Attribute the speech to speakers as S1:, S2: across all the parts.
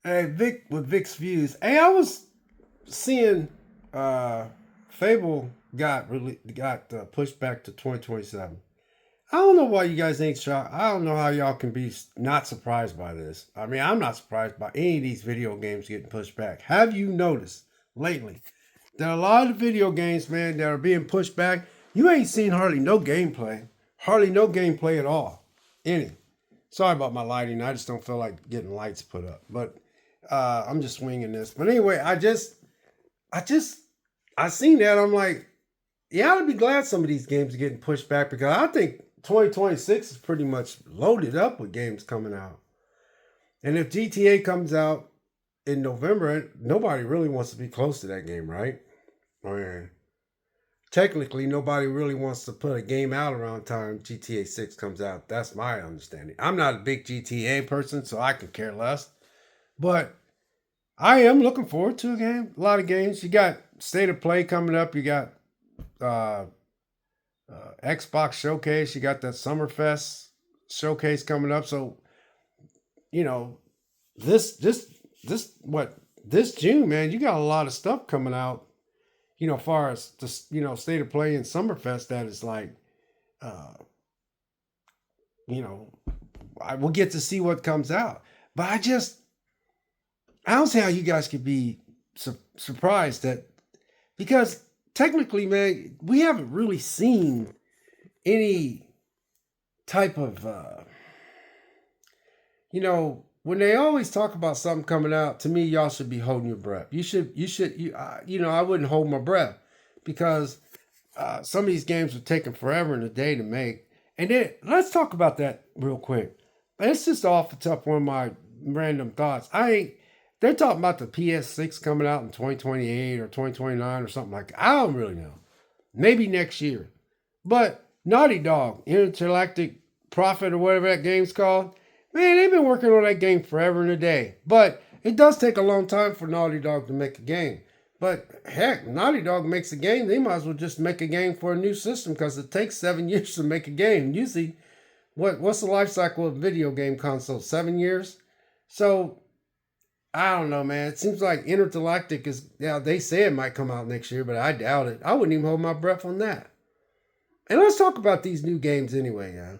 S1: Hey, Vic with Vic's views. Hey, I was seeing Fable got pushed back to 2027. I don't know why you guys ain't shocked. I don't know how y'all can be not surprised by this. I mean, I'm not surprised by any of these video games getting pushed back. Have you noticed lately there are a lot of video games, man, that are being pushed back? You ain't seen hardly no gameplay at all. Any. Sorry about my lighting. I just don't feel like getting lights put up. But I'm just winging this. But anyway, I just, I seen that. I'm like, yeah, I'd be glad some of these games are getting pushed back because I think 2026 is pretty much loaded up with games coming out. And if GTA comes out in November, nobody really wants to be close to that game, right? I mean, technically, nobody really wants to put a game out around time GTA 6 comes out. That's my understanding. I'm not a big GTA person, so I can care less. But I am looking forward to a game. A lot of games. You got State of Play coming up. You got uh, Xbox Showcase. You got that Summerfest showcase coming up. So you know this this this June, man. You got a lot of stuff coming out. As far as the State of Play and Summerfest, that is like, uh, you know, I will get to see what comes out. But I don't see how you guys could be surprised that because technically, man, we haven't really seen any type of when they always talk about something coming out. To me, y'all should be holding your breath. I wouldn't hold my breath because some of these games are taking forever and a day to make. And then let's talk about that real quick. It's just off the top one of my random thoughts. I ain't. They're talking about the PS6 coming out in 2028 or 2029 or something like that. I don't really know. Maybe next year. But Naughty Dog, Intergalactic Prophet or whatever that game's called, man, they've been working on that game forever and a day. But it does take a long time for Naughty Dog to make a game. But heck, Naughty Dog makes a game, they might as well just make a game for a new system because it takes 7 years to make a game. Usually, what's the life cycle of a video game console? 7 years? So I don't know, man. It seems like Intergalactic is, yeah, they say it might come out next year, but I doubt it. I wouldn't even hold my breath on that. And let's talk about these new games anyway,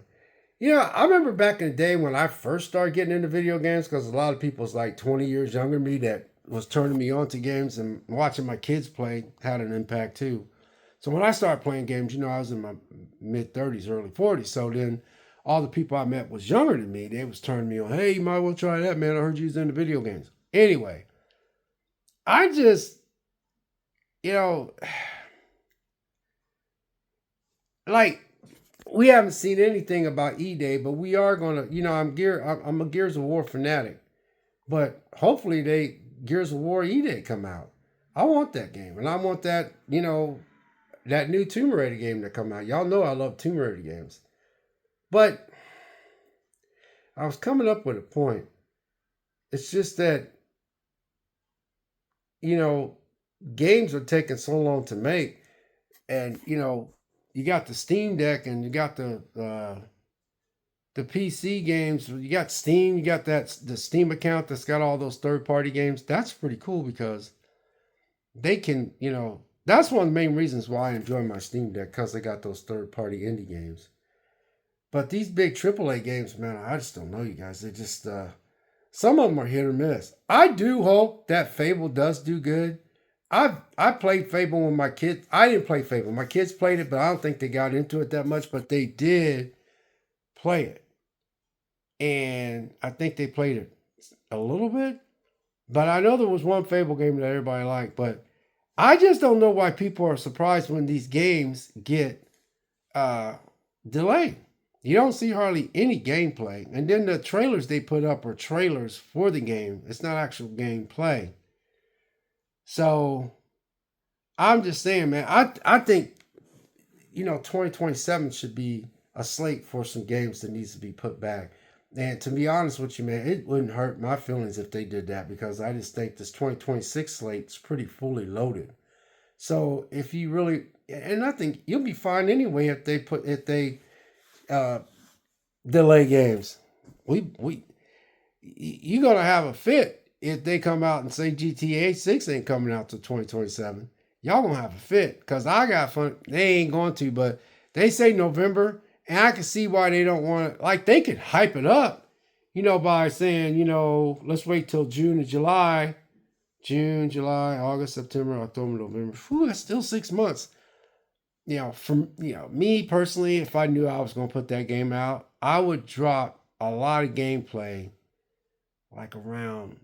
S1: yeah. I remember back in the day when I first started getting into video games, because a lot of people's like 20 years younger than me that was turning me on to games, and watching my kids play had an impact too. So when I started playing games, I was in my mid 30s, early 40s. So then all the people I met was younger than me. They was turning me on. Hey, you might well try that, man. I heard you was into video games. Anyway, I just, you know, like we haven't seen anything about E Day, but we are gonna. I'm a Gears of War fanatic, but hopefully they Gears of War E Day come out. I want that game, and I want that that new Tomb Raider game to come out. Y'all know I love Tomb Raider games, but I was coming up with a point. It's just that you know games are taking so long to make, and you got the Steam Deck and you got the PC games. You got Steam. You got the Steam account that's got all those third party games. That's pretty cool because they can. That's one of the main reasons why I enjoy my Steam Deck because they got those third party indie games. But these big AAA games, man, I just don't know, you guys. They just some of them are hit or miss. I do hope that Fable does do good. I played Fable when my kids. I didn't play Fable. My kids played it, but I don't think they got into it that much. But they did play it, and I think they played it a little bit. But I know there was one Fable game that everybody liked. But I just don't know why people are surprised when these games get uh, delayed. You don't see hardly any gameplay, and then the trailers they put up are trailers for the game. It's not actual gameplay. So I'm just saying, man. I think 2027 should be a slate for some games that needs to be put back. And to be honest with you, man, it wouldn't hurt my feelings if they did that because I just think this 2026 slate's pretty fully loaded. So if you really, and I think you'll be fine anyway if they uh, delay games. We you're gonna have a fit if they come out and say GTA 6 ain't coming out till 2027, y'all gonna have a fit. Because I got fun. They ain't going to, but they say November, and I can see why they don't want to. Like, they could hype it up, by saying, let's wait till June and July. June, July, August, September, October, November. Whew, that's still 6 months. From me personally, if I knew I was gonna put that game out, I would drop a lot of gameplay like around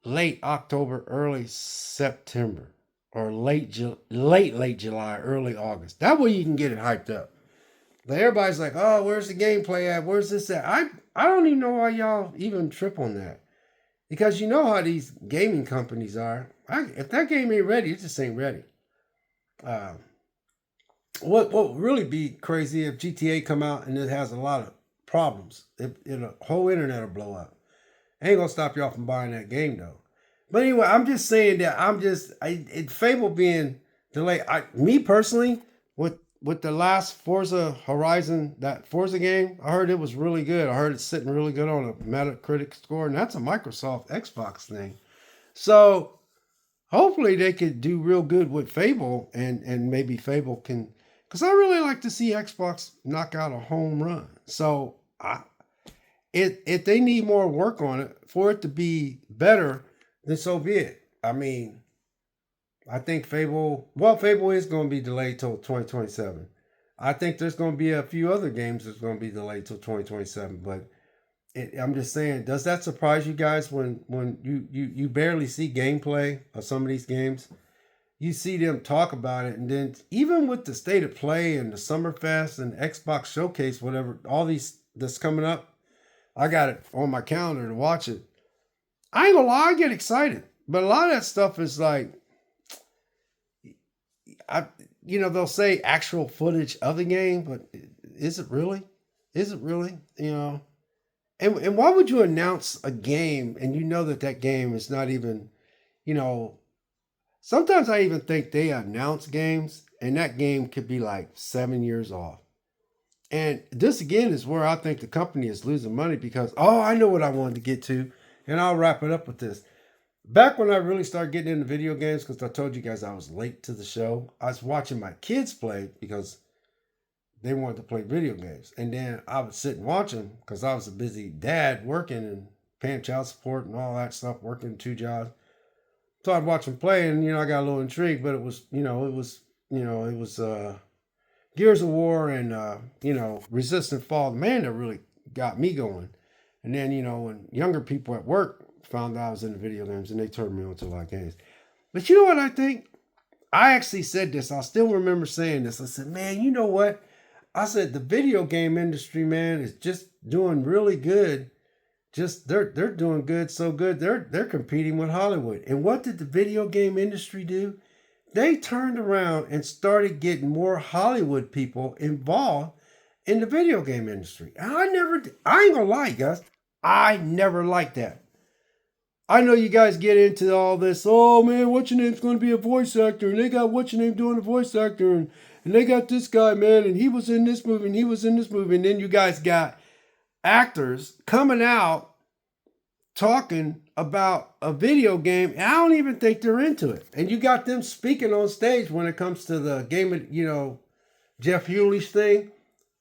S1: late October, early September, or late July, early August. That way you can get it hyped up. But everybody's like, "Oh, where's the gameplay at? Where's this at?" I don't even know why y'all even trip on that, because you know how these gaming companies are. If that game ain't ready, it just ain't ready. Uh, what would really be crazy if GTA come out and it has a lot of problems? The whole internet will blow up. Ain't gonna stop y'all from buying that game though. But anyway, I'm just saying that Fable being delayed. Me personally, with the last Forza Horizon, that Forza game, I heard it was really good. I heard it's sitting really good on a Metacritic score, and that's a Microsoft Xbox thing. So hopefully they could do real good with Fable, and maybe Fable can, because I really like to see Xbox knock out a home run. So if they need more work on it for it to be better, then so be it. I mean, I think Fable is going to be delayed till 2027. I think there's going to be a few other games that's going to be delayed till 2027. But I'm just saying, does that surprise you guys when you barely see gameplay of some of these games? You see them talk about it, and then even with the state of play and the Summerfest and Xbox Showcase, whatever, all these that's coming up, I got it on my calendar to watch it. I ain't gonna lie, I get excited, but a lot of that stuff is like, they'll say actual footage of the game, but is it really? Is it really? And why would you announce a game and you know that game is not even, sometimes I even think they announce games and that game could be like 7 years off. And this again is where I think the company is losing money because, I know what I wanted to get to, and I'll wrap it up with this. Back when I really started getting into video games, because I told you guys I was late to the show, I was watching my kids play because they wanted to play video games. And then I would sit and watch them because I was a busy dad working and paying child support and all that stuff, working 2 jobs. So I'd watch them play, and I got a little intrigued, but it was Gears of War and Resistance Fall, man, that really got me going. And then when younger people at work found out I was into video games, and they turned me on to a lot of games. But you know what I think? I actually said this. I still remember saying this. I said, man, you know what? I said the video game industry, man, is just doing really good. Just they're doing good, so good. They're competing with Hollywood. And what did the video game industry do? They turned around and started getting more Hollywood people involved in the video game industry. And I ain't gonna lie, guys, I never liked that. I know you guys get into all this, oh man, what's your name's going to be a voice actor, and they got what's your name doing a voice actor, and they got this guy, man, and he was in this movie, and he was in this movie, and then you guys got actors coming out talking about a video game, and I don't even think they're into it. And you got them speaking on stage when it comes to the game of, Jeff Hewley's thing.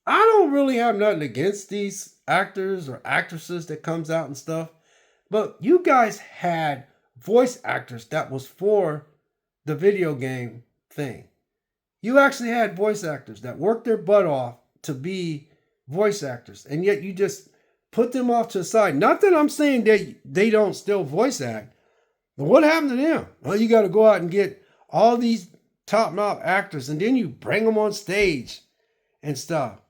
S1: I don't really have nothing against these actors or actresses that comes out and stuff. But you guys had voice actors that was for the video game thing. You actually had voice actors that worked their butt off to be voice actors. And yet you just put them off to the side. Not that I'm saying that they don't still voice act. But what happened to them? Well, you got to go out and get all these top-notch actors, and then you bring them on stage and stuff.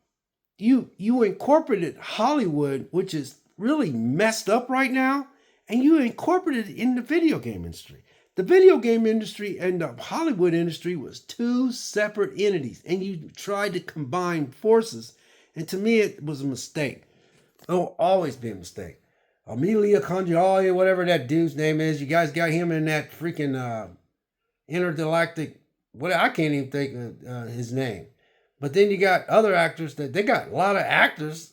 S1: You incorporated Hollywood, which is really messed up right now, and you incorporated it in the video game industry. The video game industry and the Hollywood industry was 2 separate entities, and you tried to combine forces, and to me it was a mistake. It'll always be a mistake. Amelia Conjalia, whatever that dude's name is, you guys got him in that freaking intergalactic, I can't even think of his name. But then you got other actors they got a lot of actors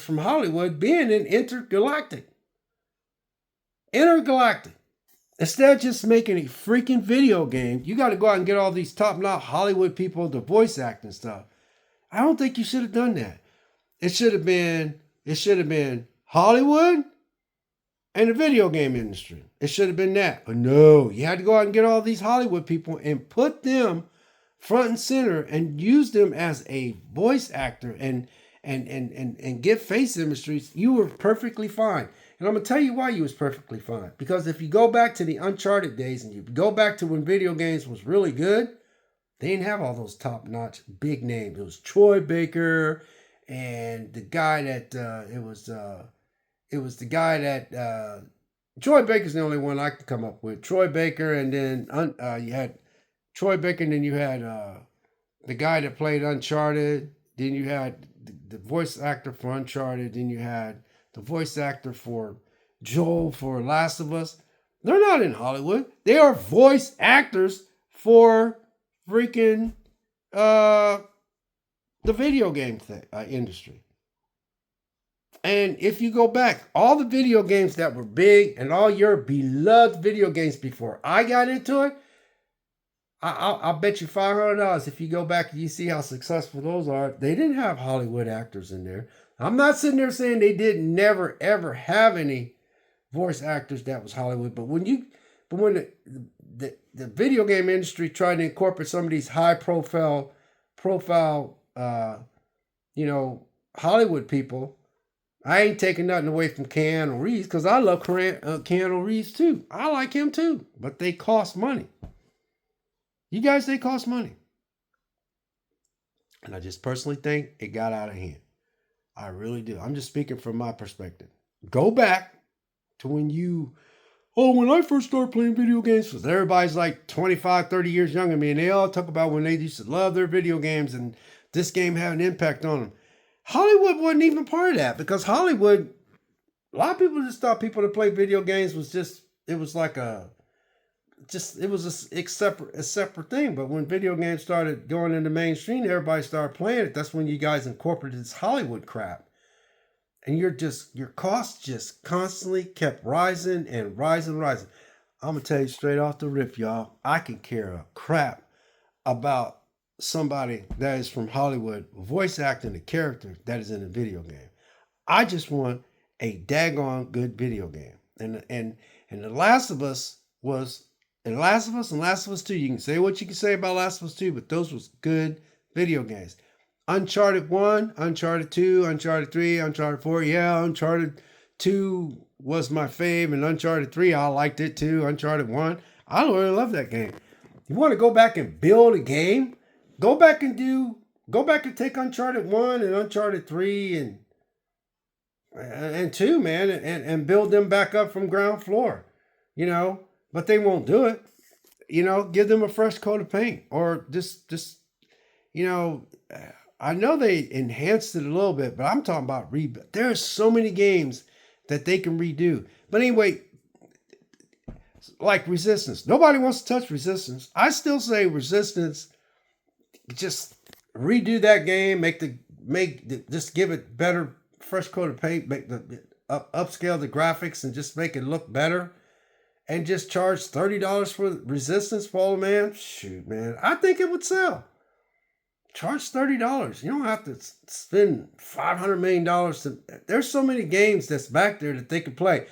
S1: from Hollywood being in Intergalactic. Intergalactic. Instead of just making a freaking video game, you got to go out and get all these top-notch Hollywood people to voice act and stuff. I don't think you should have done that. It should have been Hollywood and the video game industry. It should have been that. But no, you had to go out and get all these Hollywood people and put them front and center and use them as a voice actor and give face industries. You were perfectly fine. And I'm going to tell you why you was perfectly fine. Because if you go back to the Uncharted days and you go back to when video games was really good, they didn't have all those top-notch big names. It was Troy Baker and the guy that it was the guy that Troy Baker's the only one I could come up with. Troy Baker, and then you had Troy Baker, and then you had the guy that played Uncharted. Then you had the voice actor for Uncharted. Then you had the voice actor for Joel for Last of Us. They're not in Hollywood. They are voice actors for freaking the video game industry. And if you go back, all the video games that were big and all your beloved video games before I got into it, I'll bet you $500 if you go back and you see how successful those are. They didn't have Hollywood actors in there. I'm not sitting there saying they didn't never ever have any voice actors that was Hollywood, but when the video game industry tried to incorporate some of these high profile Hollywood people, I ain't taking nothing away from Keanu Reeves because I love Keanu Reeves too. I like him too, but they cost money. You guys, they cost money. And I just personally think it got out of hand. I really do. I'm just speaking from my perspective. Go back to when I first started playing video games, because everybody's like 25, 30 years younger than me, and they all talk about when they used to love their video games and this game had an impact on them. Hollywood wasn't even part of that, because Hollywood, a lot of people just thought people that play video games was just, it was a separate thing. But when video games started going into mainstream, everybody started playing it. That's when you guys incorporated this Hollywood crap. And your costs just constantly kept rising and rising. I'm going to tell you straight off the rip, y'all. I can care a crap about somebody that is from Hollywood voice acting a character that is in a video game. I just want a daggone good video game. And The Last of Us was, and Last of Us and Last of Us 2, you can say what you can say about Last of Us 2, but those was good video games. Uncharted 1, Uncharted 2, Uncharted 3, Uncharted 4. Yeah, Uncharted 2 was my fave, and Uncharted 3, I liked it too. Uncharted 1, I really love that game. You want to go back and build a game? Go back and take Uncharted 1 and Uncharted 3 and 2, man, and build them back up from ground floor, but they won't do it. Give them a fresh coat of paint, or just I know they enhanced it a little bit, but I'm talking about rebuild. There's so many games that they can redo. But anyway, like Resistance. Nobody wants to touch Resistance. I still say Resistance, just redo that game, just give it better, fresh coat of paint, upscale the graphics and just make it look better. And just charge $30 for Resistance, Paul, man. Shoot, man. I think it would sell. Charge $30. You don't have to spend $500 million. There's so many games that's back there that they can play.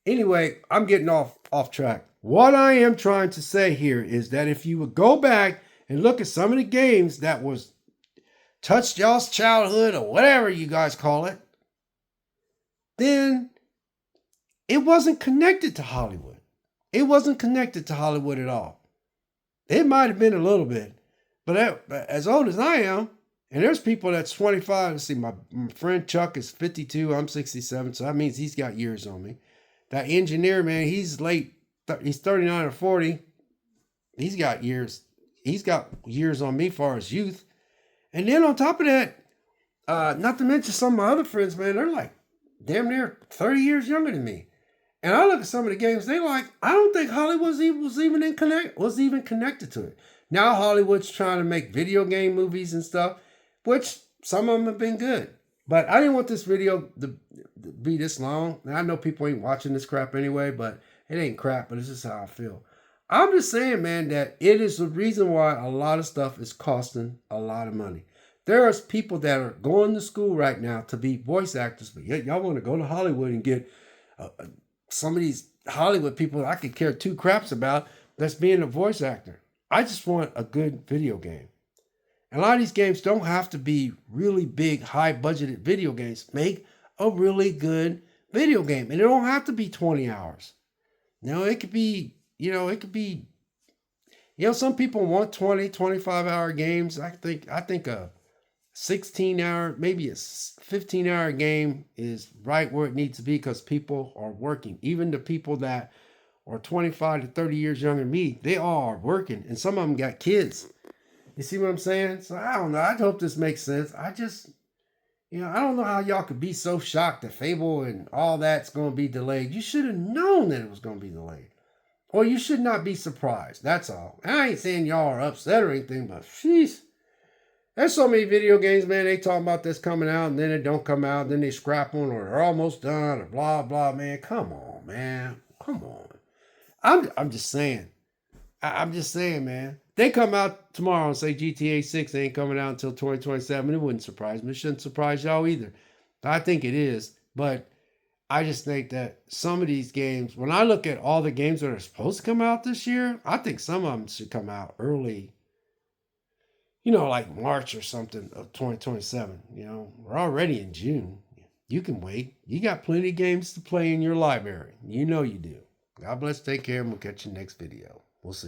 S1: Anyway, I'm getting off track. What I am trying to say here is that if you would go back and look at some of the games that was touched y'all's childhood or whatever you guys call it, then it wasn't connected to Hollywood. It wasn't connected to Hollywood at all. It might have been a little bit. But as old as I am, and there's people that's 25. Let's see, my friend Chuck is 52. I'm 67. So that means he's got years on me. That engineer, man, he's late. He's 39 or 40. He's got years. He's got years on me as far as youth. And then on top of that, not to mention some of my other friends, man, they're like damn near 30 years younger than me. And I look at some of the games they like. I don't think Hollywood was even connected to it. Now Hollywood's trying to make video game movies and stuff, which some of them have been good. But I didn't want this video to be this long. And I know people ain't watching this crap anyway, but it ain't crap, but it's just how I feel. I'm just saying, man, that it is the reason why a lot of stuff is costing a lot of money. There's people that are going to school right now to be voice actors, but yet y'all want to go to Hollywood and get some of these Hollywood people I could care two craps about that's being a voice actor. I just want a good video game. And a lot of these games don't have to be really big, high budgeted video games. Make a really good video game. And it don't have to be 20 hours. It could be, some people want 20, 25-hour games. I think a 16-hour, maybe a 15-hour game is right where it needs to be because people are working. Even the people that are 25 to 30 years younger than me, they all are working. And some of them got kids. You see what I'm saying? So I don't know. I hope this makes sense. I just, I don't know how y'all could be so shocked that Fable and all that's going to be delayed. You should have known that it was going to be delayed. Or you should not be surprised. That's all. I ain't saying y'all are upset or anything, but sheesh. There's so many video games, man. They talk about this coming out and then it don't come out. Then they scrap them or they're almost done or blah, blah, man. Come on, man. Come on. I'm just saying. I'm just saying, man. They come out tomorrow and say GTA 6 ain't coming out until 2027. It wouldn't surprise me. It shouldn't surprise y'all either. I think it is. But I just think that some of these games, when I look at all the games that are supposed to come out this year, I think some of them should come out early, like March or something of 2027. We're already in June. You can wait. You got plenty of games to play in your library. You know you do. God bless. Take care, and we'll catch you next video. We'll see.